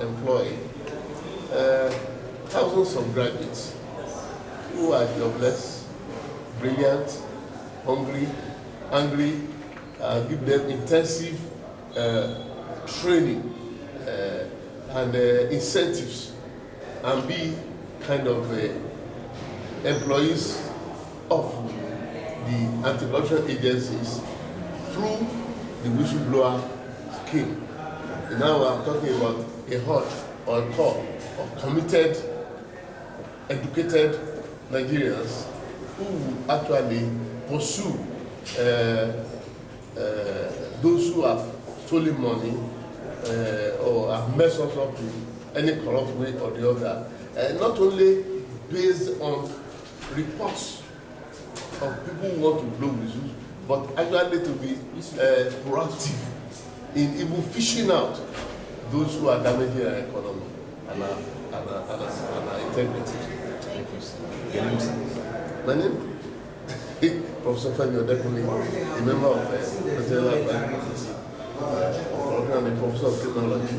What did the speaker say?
employ thousands of graduates who are jobless, brilliant, hungry, angry, give them intensive training and incentives, and be kind of employees of the anti-corruption agencies through the whistleblower scheme. And now I'm talking about a horde or a core of committed, educated Nigerians who will actually pursue those who have stolen money or have messed us up in any corrupt way or the other, not only based on reports of people who want to blow whistles, but actually to be proactive in even fishing out those who are damaging our economy and our integrity. Thank you, sir. Your name, sir? My name? Professor Femi Odekunle, a member of the Presidential Advisory Committee, and a professor of criminology.